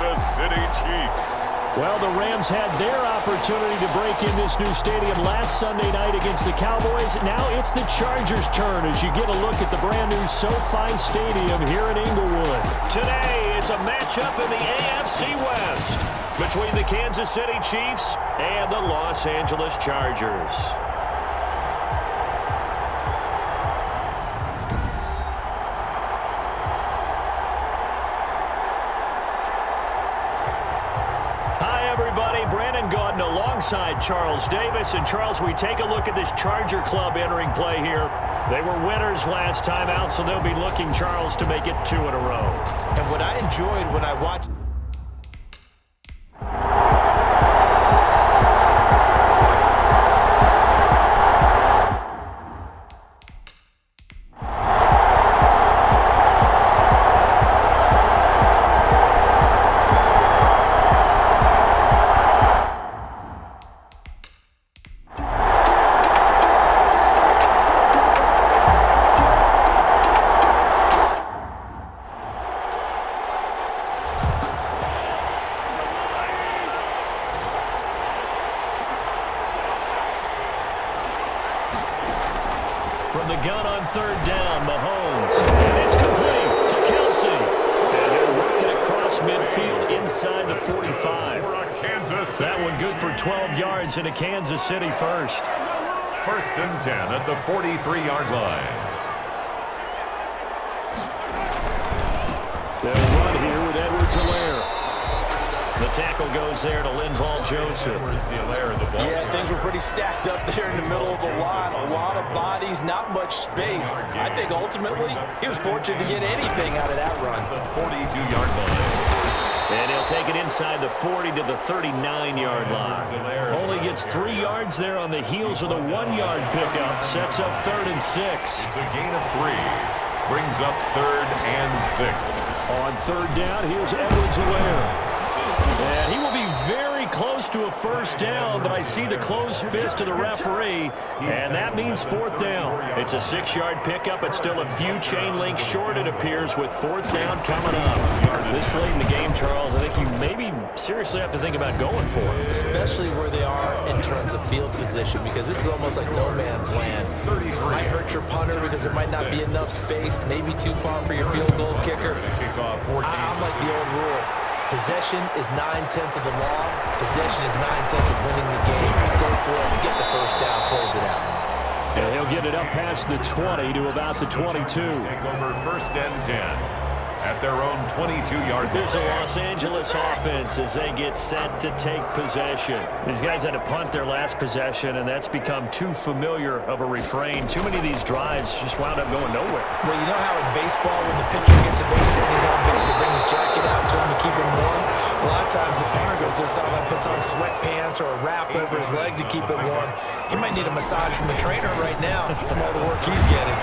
Kansas City Chiefs. Well, the Rams had their opportunity to break in this new stadium last Sunday night against the Cowboys. Now it's the Chargers' turn as you get a look at the brand-new SoFi Stadium here in Inglewood. Today, it's a matchup in the AFC West between the Kansas City Chiefs and the Los Angeles Chargers. Alongside Charles Davis. And Charles, we take a look at this Charger club entering play here. They were winners last time out, so they'll be looking, Charles, to make it 2 in a row. And what I enjoyed when I watched from the gun on 3rd down, Mahomes. And it's complete to Kelsey. And they're working across midfield inside the 45. That one good for 12 yards into Kansas City first. 1st and 10 at the 43-yard line. They'll run here with Edwards-Helaire. The tackle goes there to Linval Joseph. Yeah, things were pretty stacked up there in the middle of the line. A lot of bodies, not much space. I think ultimately he was fortunate to get anything out of that run. The 42-yard line. And he'll take it inside the 40 to the 39-yard line. Only gets 3 yards there on the heels of the 1-yard pickup. Sets up 3rd and 6. It's a gain of 3. Brings up 3rd and 6. On 3rd down, here's Edwards-Helaire. And he will be very close to a first down, but I see the closed fist of the referee, and that means 4th down. It's a 6-yard pickup. It's still a few chain links short, it appears, with 4th down coming up. This late in the game, Charles, I think you maybe seriously have to think about going for it. Especially where they are in terms of field position, because this is almost like no man's land. Might hurt your punter because there might not be enough space, maybe too far for your field goal kicker. I'm like the old rule. Possession is 9/10 of the law. Possession is 9/10 of winning the game. Go for it, get the first down, close it out. And he'll get it up past the 20 to about the 22. Take over 1st and 10 at their own 22-yard line. There's a Los Angeles offense as they get set to take possession. These guys had to punt their last possession, and that's become too familiar of a refrain. Too many of these drives just wound up going nowhere. Well, you know how in baseball, when the pitcher gets a base hit and he's on base, they bring his jacket out to him to keep him warm? A lot of times the punter goes to the sideline, puts on sweatpants or a wrap over his leg to keep it warm. He might need a massage from the trainer right now from all the work he's getting.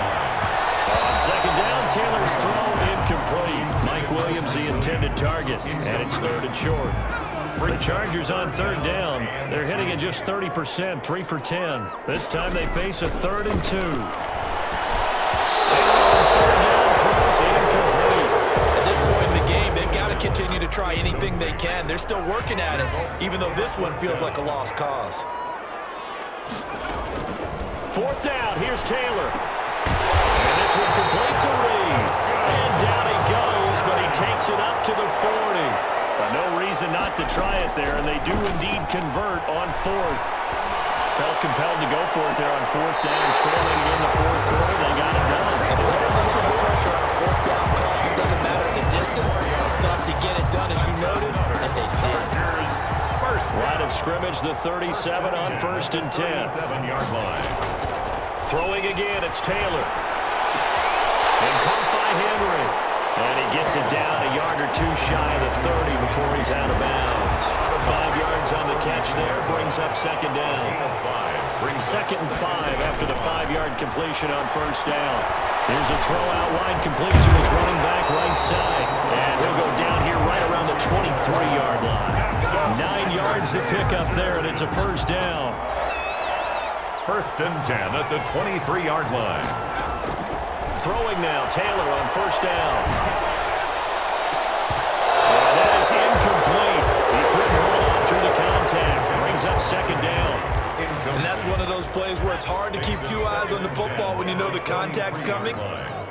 On 2nd down, Taylor's throw incomplete. Mike Williams, the intended target, and it's 3rd and short. The Chargers on 3rd down. They're hitting at just 30%, 3 for 10. This time they face a 3rd and 2. Taylor on 3rd down throws incomplete. At this point in the game, they've got to continue to try anything they can. They're still working at it, even though this one feels like a lost cause. 4th down, here's Taylor. And this one complete to Reed. And down he goes, but he takes it up to the 40. But no reason not to try it there, and they do indeed convert on 4th. Felt compelled to go for it there on 4th down, trailing in the 4th quarter. They got it done. And there's always a little bit of pressure on a 4th down call. It doesn't matter the distance. Stop to get it done, as you noted, and they did. Line of scrimmage, the 37 on 1st and 10. 7-yard line. Throwing again, it's Taylor. And caught by Henry. And he gets it down a yard or 2 shy of the 30 before he's out of bounds. 5 yards on the catch there, brings up 2nd down. 2nd and 5 after the 5-yard completion on 1st down. Here's a throw out wide complete to his running back right side. And he'll go down here right around the 23-yard line. 9 yards to pick up there, and it's a 1st down. 1st and 10 at the 23-yard line. Throwing now, Taylor on 1st down. And that is incomplete. plays where it's hard to keep two eyes on the football when you know the contact's coming,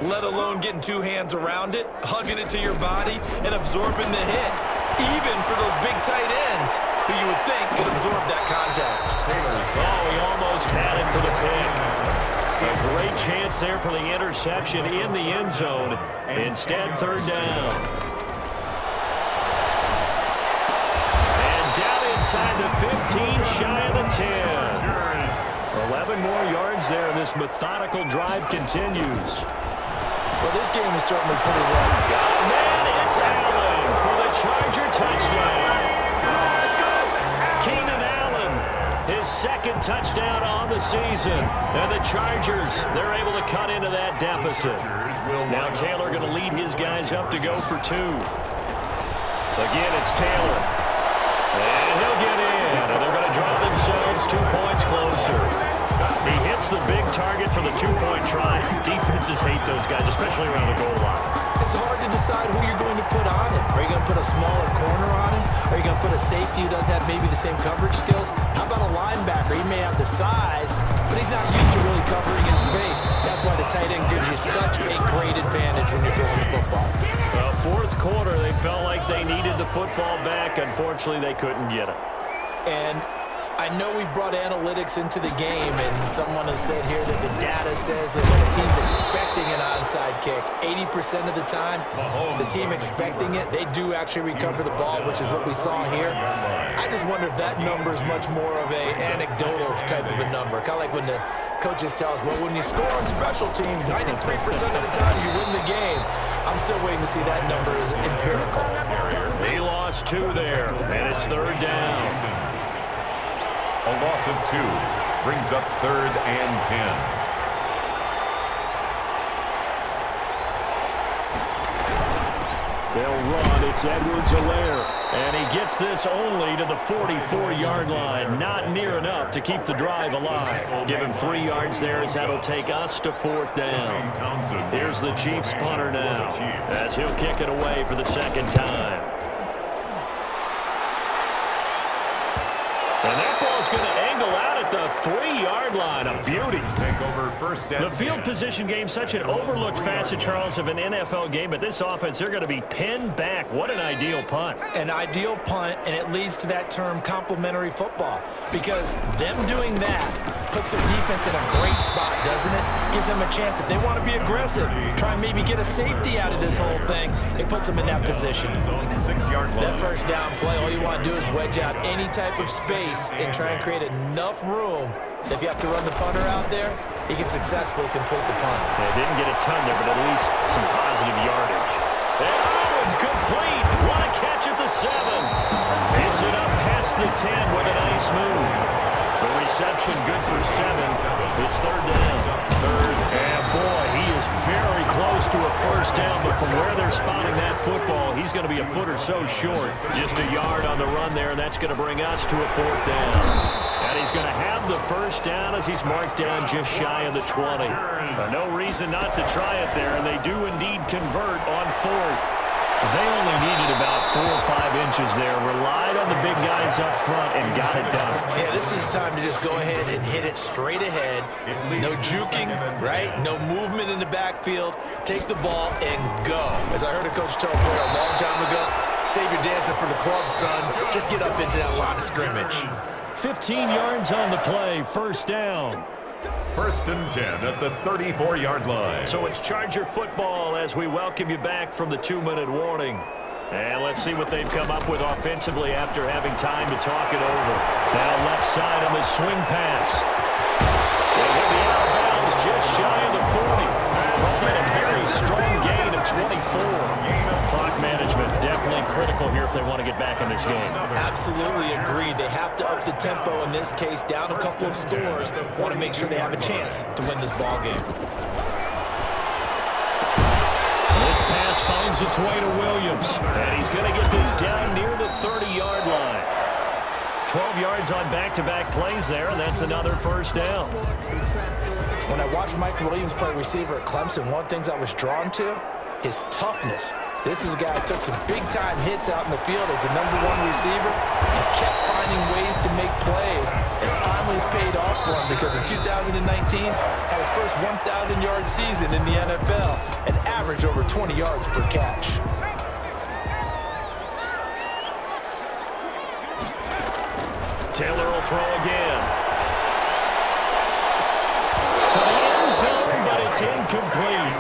let alone getting two hands around it, hugging it to your body, and absorbing the hit, even for those big tight ends who you would think could absorb that contact. Oh, he almost had it for the pick. A great chance there for the interception in the end zone. Instead, third down. And down inside the 15, shy of the 10. 11 more yards there, and this methodical drive continues. Well, this game is certainly pretty rough. Got a man, it's Allen for the Charger touchdown. Keenan Allen, his second touchdown on the season. And the Chargers, they're able to cut into that deficit. Now Taylor going to lead his guys up to go for two. Again, it's Taylor. And he'll get in. And they're going to draw themselves 2 points closer. He hits the big target for the two-point try. Defenses hate those guys, especially around the goal line. It's hard to decide who you're going to put on him. Are you going to put a smaller corner on him? Are you going to put a safety who doesn't have maybe the same coverage skills? How about a linebacker? He may have the size, but he's not used to really covering in space. That's why the tight end gives you such a great advantage when you're throwing the football. Well, fourth quarter, they felt like they needed the football back. Unfortunately, they couldn't get it. And I know we brought analytics into the game, and someone has said here that the data says that when a team's expecting an onside kick, 80% of the time, the team expecting it, they do actually recover the ball, which is what we saw here. I just wonder if that number is much more of a anecdotal type of a number. Kind of like when the coaches tell us, well, when you score on special teams, 93% of the time you win the game. I'm still waiting to see that number is empirical. He lost two there, and it's third down. A loss of 2 brings up 3rd and 10. They'll run. It's Edwards-Helaire. And he gets this only to the 44-yard line. Not near enough to keep the drive alive. Give him 3 yards there as that'll take us to 4th down. Here's the Chiefs punter now as he'll kick it away for the second time. And that ball's going to angle out at the 3-yard line. A beauty. The field position game, such an overlooked facet, Charles, of an NFL game. But this offense, they're going to be pinned back. What an ideal punt. An ideal punt, and it leads to that term complementary football. Because them doing that puts their defense in a great spot, doesn't it? Gives them a chance. If they want to be aggressive, try and maybe get a safety out of this whole thing, it puts them in that position. That first down play, all you want to do is wedge out any type of space and try and create enough room that if you have to run the punter out there, he can successfully complete the punt. They didn't get a ton there, but at least some positive yardage. And it's complete. What a catch at the 7. Gets it up past the 10 with a nice move. The reception good for 7. It's third down. And boy, he is very close to a first down, but from where they're spotting that football, he's going to be a foot or so short. Just a yard on the run there, and that's going to bring us to a 4th down. And he's going to have the first down as he's marked down just shy of the 20. No reason not to try it there, and they do indeed convert on 4th. They only needed about 4 or 5 inches there, relied on the big guys up front, and got it done. Yeah, this is time to just go ahead and hit it straight ahead. No juking, right? No movement in the backfield. Take the ball and go. As I heard a coach tell a player a long time ago, save your dancing for the club, son. Just get up into that line of scrimmage. 15 yards on the play, first down. 1st and 10 at the 34-yard line. So it's Charger football as we welcome you back from the 2-minute warning. And let's see what they've come up with offensively after having time to talk it over. Now left side on the swing pass. They hit the out of bounds just shy of the 40. Called it a very strong gain of 24. Clock management definitely critical here if they want to get back in this game. Absolutely agreed. They have to up the tempo in this case, down a couple of scores. Want to make sure they have a chance to win this ball game. This pass finds its way to Williams, and he's going to get this down near the 30-yard line. 12 yards on back-to-back plays there, and that's another first down. When I watched Mike Williams play receiver at Clemson, one of the things I was drawn to, his toughness. This is a guy who took some big-time hits out in the field as the #1 receiver and kept finding ways to make plays. And finally it's paid off for him because in 2019 had his first 1,000-yard season in the NFL and averaged over 20 yards per catch. Taylor will throw again. To the end zone, but it's incomplete.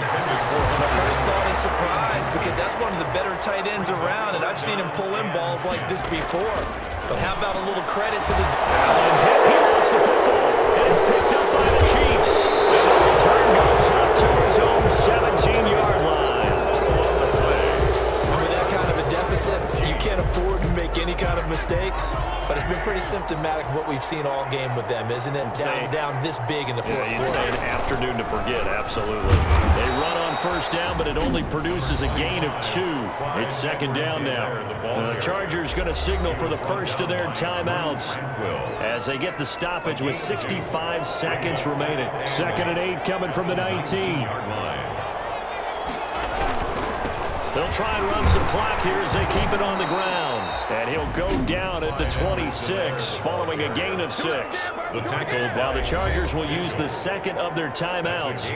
My first thought is surprise because that's one of the better tight ends around, and I've seen him pull in balls like this before. But how about a little credit to the... Allen hit. He lost the football, and it's picked up by the Chiefs. And the return goes up to his own 17-yard line. And with that kind of a deficit, you can't afford to make any kind of mistakes. But it's been pretty symptomatic of what we've seen all game with them, isn't it? Down this big in the fourth quarter. You'd say an afternoon to forget, absolutely. They run on first down, but it only produces a gain of 2. It's second down now. The Chargers going to signal for the first of their timeouts as they get the stoppage with 65 seconds remaining. 2nd and 8 coming from the 19. They'll try and run some clock here as they keep it on the ground. And he'll go down at the 26 following a gain of 6. Now the Chargers will use the second of their timeouts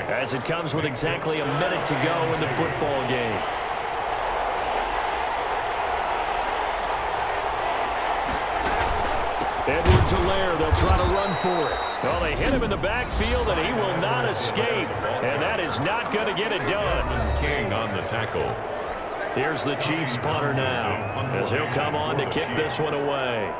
as it comes with exactly a minute to go in the football game. Edwards-Helaire, they'll try to run for it. Well, they hit him in the backfield, and he will not escape. And that is not going to get it done. King on the tackle. Here's the Chiefs punter now as he'll come on to kick this one away.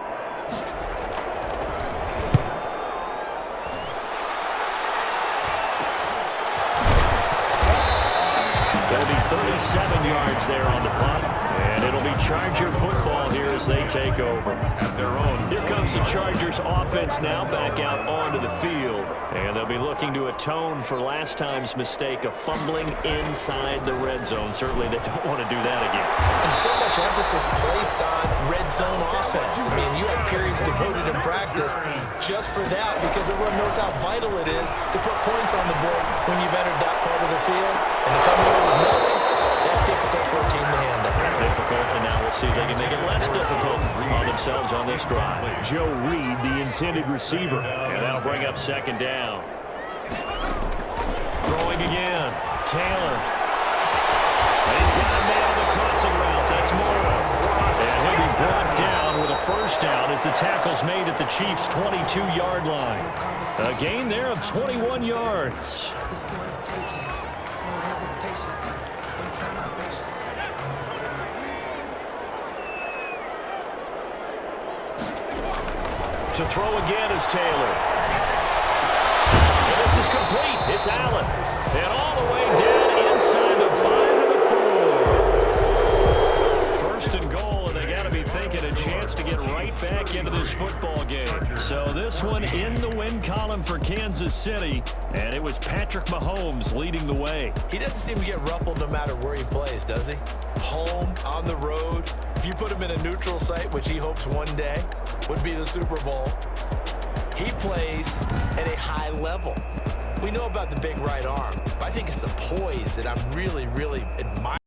Going to be 37 yards there on the punt. And it'll be Charger football here as they take over. At their own. Here comes the Chargers offense now back out onto the field. And they'll be looking to atone for last time's mistake of fumbling inside the red zone. Certainly they don't want to do that again. And so much emphasis placed on red zone offense. I mean, you have periods devoted in practice just for that because everyone knows how vital it is to put points on the board when you've entered that part of the field. And to come away with nothing, that's difficult for a team to handle. Difficult, and now we'll see if they can make it less difficult on themselves on this drive. Joe Reed, the intended receiver, and that'll bring up second down. Throwing again, Taylor. And he's got a man on the crossing route. That's Moore. And he'll be brought down with a first down as the tackle's made at the Chiefs' 22-yard line. A gain there of 21 yards. To throw again is Taylor. And this is complete. It's Allen. And all the way down inside the 5 to the 4. First and goal, and they got to be thinking a chance to get right back into this football game. So this one in the win column for Kansas City, and it was Patrick Mahomes leading the way. He doesn't seem to get ruffled no matter where he plays, does he? Home, on the road. If you put him in a neutral site, which he hopes one day would be the Super Bowl, he plays at a high level. We know about the big right arm, but I think it's the poise that I'm really, really admiring.